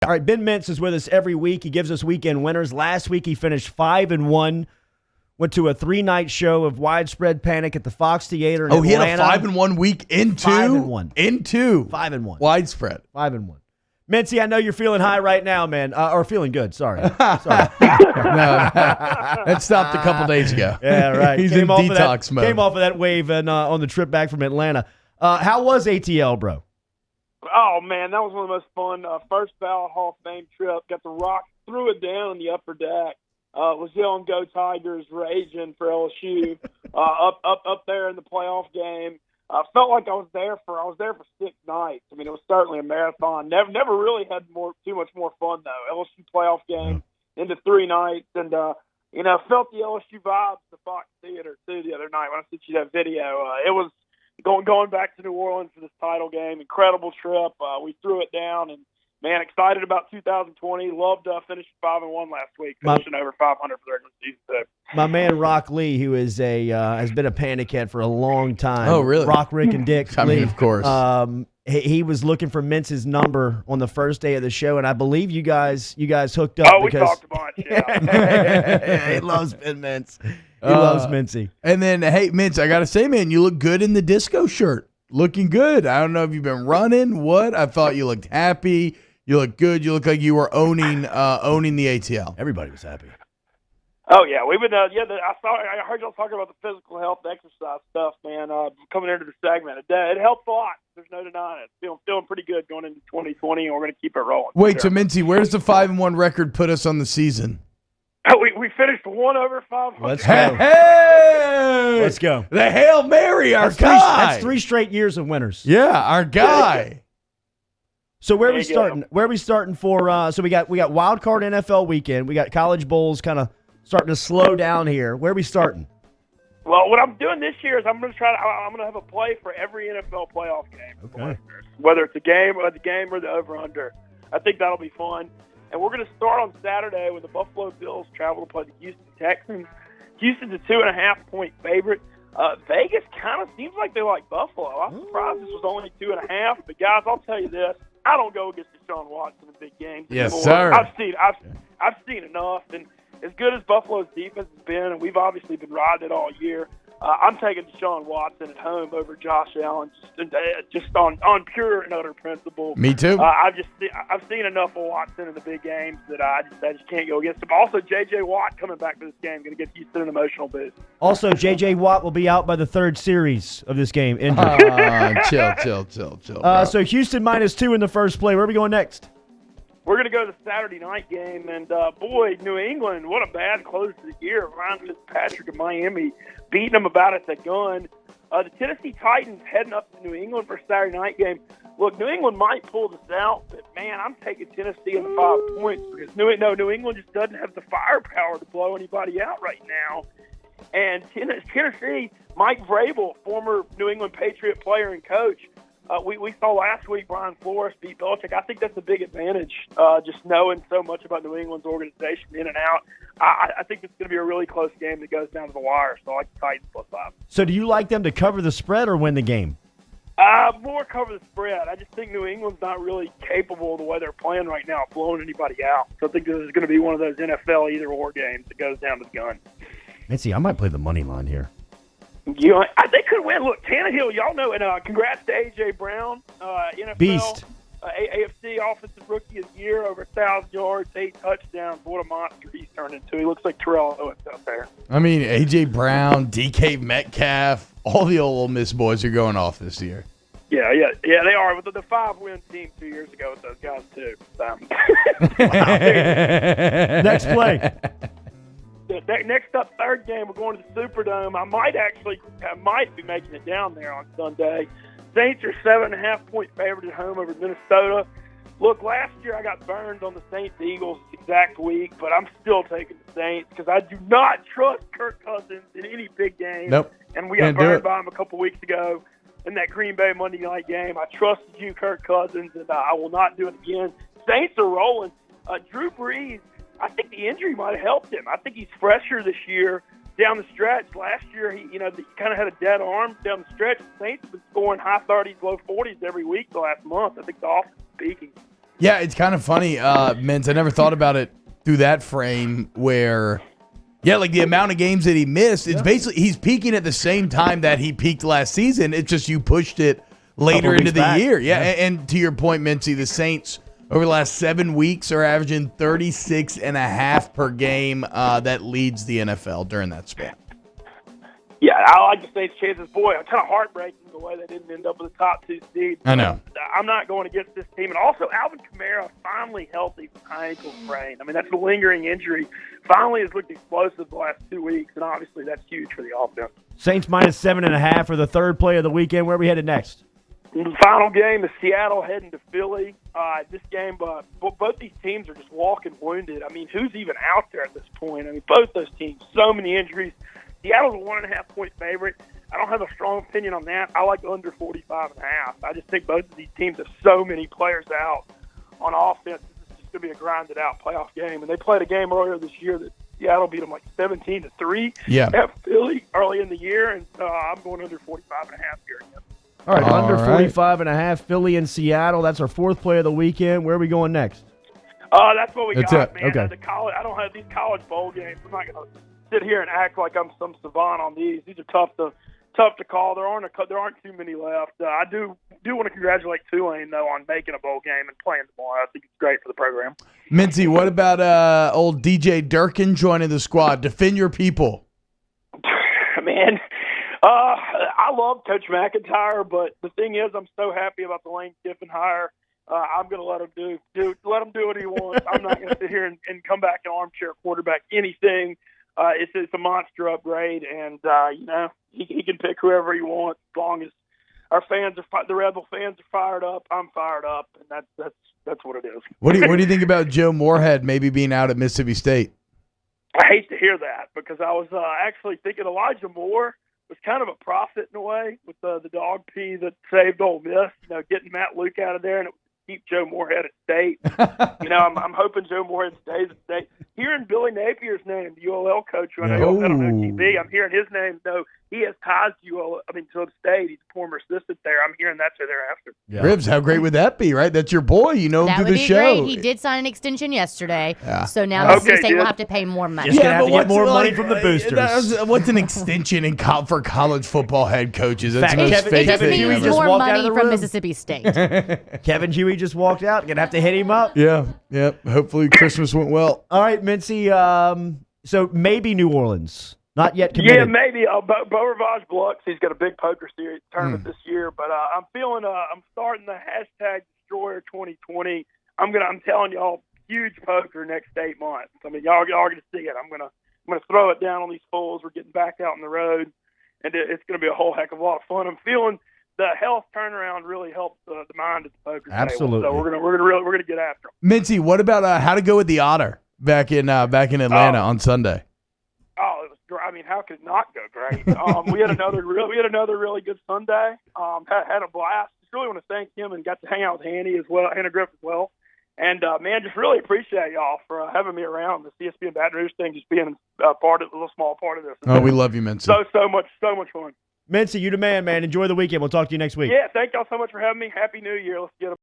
All right, Ben Mintz is with us every week. He gives us weekend winners. Last week he finished 5-1. Went to a 3-night show of widespread panic at the Fox Theater in Atlanta. He had a 5-1 week into 5-1. Into 5-1. Widespread. 5-1. Mintzy, I know you're feeling high right now, man. Or feeling good, sorry. No, that stopped a couple days ago. Yeah, right. He's in detox mode. Came off of that wave on the trip back from Atlanta. How was ATL, bro? Oh, man, that was one of the most fun first ballot Hall of Fame trip. Got the Rock, threw it down in the upper deck. Was yelling "Go Tigers," raging for LSU up there in the playoff game. Felt like I was there for 6 nights. I mean, it was certainly a marathon. Never really had too much more fun though. LSU playoff game into 3 nights, and felt the LSU vibes at the Fox Theater too the other night when I sent you that video. It was going back to New Orleans for this title game. Incredible trip. We threw it down, and man, excited about 2020. Loved finishing 5-1 last week, finishing over 500 for the regular season too. My man Rock Lee, who is has been a panic head for a long time. Oh, really? Rock, Rick, and Dick. I mean, of course. He was looking for Mintz's number on the first day of the show, and I believe you guys hooked up. Oh, we talked a bunch. Yeah. He loves Ben Mintz. He loves Mincy. And then, hey, Mintz, I got to say, man, you look good in the disco shirt. Looking good. I don't know if you've been running. What? I thought you looked happy. You look good. You look like you were owning the ATL. Everybody was happy. Oh yeah, we've been. I heard y'all talking about the physical health, exercise stuff, man. Coming into the segment, it helps a lot. There's no denying it. Feeling pretty good going into 2020, and we're going to keep it rolling. Wait, so Mincy, where's the 5-1 record put us on the season? We finished 1 over 500. Let's go. Hey, Let's go. The Hail Mary, our guy. That's 3 straight years of winners. Yeah, our guy. So where are we starting? Where are we starting for? So we got wild card NFL weekend. We got college bowls kind of starting to slow down here. Where are we starting? Well, what I'm doing this year is I'm going to have a play for every NFL playoff game. Okay. Whether it's a game or the over/under. I think that'll be fun. And we're going to start on Saturday when the Buffalo Bills travel to play the Houston Texans. Houston's a 2.5-point favorite. Vegas kind of seems like they like Buffalo. I'm surprised this was only 2.5. But guys, I'll tell you this: I don't go against Deshaun Watson in big games. Yes, anymore. sir. I've seen enough, and as good as Buffalo's defense has been, and we've obviously been riding it all year, I'm taking Deshaun Watson at home over Josh Allen, just on pure and utter principle. Me too. I've seen enough of Watson in the big games that I just can't go against him. Also, J.J. Watt coming back to this game, going to give Houston an emotional boost. Also, J.J. Watt will be out by the 3rd series of this game. Injured. Chill. So Houston -2 in the first play. Where are we going next? We're going to go to the Saturday night game, and boy, New England, what a bad close to the year. Ryan Fitzpatrick of Miami beating them about at the gun. The Tennessee Titans heading up to New England for a Saturday night game. Look, New England might pull this out, but, man, I'm taking Tennessee in 5 points because New England just doesn't have the firepower to blow anybody out right now. And Tennessee, Mike Vrabel, former New England Patriot player and coach, we saw last week Brian Flores beat Belichick. I think that's a big advantage, just knowing so much about New England's organization in and out. I think it's going to be a really close game that goes down to the wire, so I like the Titans +5. So do you like them to cover the spread or win the game? More cover the spread. I just think New England's not really capable of the way they're playing right now of blowing anybody out. So I think this is going to be one of those NFL either-or games that goes down to the gun. Mitzi, I might play the money line here. They could win. Look, Tannehill, y'all know, and congrats to A.J. Brown, NFL Beast. AFC Offensive Rookie of the Year, over 1,000 yards, 8 touchdowns. What a monster he's turned into. He looks like Terrell Owens out there. I mean, A.J. Brown, DK Metcalf, all the old Ole Miss boys are going off this year. Yeah, they are. With the 5-win team 2 years ago with those guys, too. Next play. Next up, third game, we're going to the Superdome. I might be making it down there on Sunday. Saints are 7.5-point favorite at home over Minnesota. Look, last year I got burned on the Saints-Eagles exact week, but I'm still taking the Saints because I do not trust Kirk Cousins in any big game. Nope. And we got burned by him a couple weeks ago in that Green Bay Monday night game. I trusted you, Kirk Cousins, and I will not do it again. Saints are rolling. Drew Brees, I think the injury might have helped him. I think he's fresher this year down the stretch. Last year, he kind of had a dead arm down the stretch. The Saints have been scoring high 30s, low 40s every week the last month. I think the offense is peaking. Yeah, it's kind of funny, Mintz. I never thought about it through that frame where, yeah, like the amount of games that he missed, it's basically he's peaking at the same time that he peaked last season. It's just you pushed it later into the year. Yeah, and to your point, Mincy, the Saints over the last 7 weeks are averaging 36.5 per game. That leads the NFL during that span. Yeah, I like the Saints' chances. Boy, it's kind of heartbreaking the way they didn't end up with the top 2 seed. I know. I'm not going against this team. And also, Alvin Kamara finally healthy from ankle sprain. I mean, that's a lingering injury. Finally has looked explosive the last 2 weeks, and obviously that's huge for the offense. Saints -7.5 for the third play of the weekend. Where are we headed next? The final game is Seattle heading to Philly. This game, both these teams are just walking wounded. I mean, who's even out there at this point? I mean, both those teams, so many injuries. Seattle's a 1.5-point favorite. I don't have a strong opinion on that. I like under 45.5. I just think both of these teams have so many players out on offense. It's just going to be a grinded-out playoff game. And they played a game earlier this year that Seattle beat them like 17-3 at Philly early in the year, and I'm going under 45.5 here again. All right, under 45.5, Philly and Seattle. That's our fourth play of the weekend. Where are we going next? That's what we got, man. Okay. I don't have these college bowl games. I'm not going to sit here and act like I'm some savant on these. These are tough to call. There aren't too many left. I do want to congratulate Tulane though on making a bowl game and playing tomorrow. I think it's great for the program. Mincy, what about old DJ Durkin joining the squad? Defend your people. Man, I love Coach McIntyre, but the thing is, I'm so happy about the Lane Kiffin hire. I'm going to let him do what he wants. I'm not going to sit here and come back and armchair quarterback anything. It's a monster upgrade, and he can pick whoever he wants as long as our fans the Rebel fans are fired up. I'm fired up, and that's what it is. What do you think about Joe Moorhead maybe being out at Mississippi State? I hate to hear that because I was actually thinking Elijah Moore was kind of a prophet in a way with the dog pee that saved Ole Miss. Getting Matt Luke out of there and it keep Joe Moorhead at State. I'm hoping Joe Moorhead stays at State. Hearing Billy Napier's name, the ULL coach, who I know on OTB, I'm hearing his name, though he has ties to to the State. He's a former assistant there. I'm hearing that's who they're after. Yeah. Ribs, how great would that be, right? That's your boy. You know him through the show. That would be great. He did sign an extension yesterday, so now Mississippi State will have to pay more money. Just going to have to get more money from the boosters. What's an extension for college football head coaches? That's the most fake It thing means ever. more money from Mississippi State. Kevin Huey just walked out. Going to have to hit him up. Yeah. Hopefully Christmas went well. All right, Mincy. So maybe New Orleans. Not yet committed. Yeah, maybe. Bo Rivage Blux, he's got a big poker series tournament this year, but I'm feeling. I'm starting the hashtag Destroyer 2020. I'm telling y'all, huge poker next 8 months. I mean, y'all are gonna see it. I'm gonna throw it down on these fools. We're getting back out on the road, and it's gonna be a whole heck of a lot of fun. I'm feeling the health turnaround really helps the mind at the poker table. Absolutely. So we're gonna get after them. Mincy, what about how to go with the Otter back in Atlanta on Sunday? Oh, it was great. I mean, how could it not go great? We had another really good Sunday. Had a blast. Just really want to thank him and got to hang out with Hannah Griff as well. And man, just really appreciate y'all for having me around the CSP and Baton Rouge thing, just being a little small part of this. Oh, we love you, Mincy. So much fun. Mincy, you the man. Enjoy the weekend. We'll talk to you next week. Yeah, thank y'all so much for having me. Happy New Year. Let's get 'em.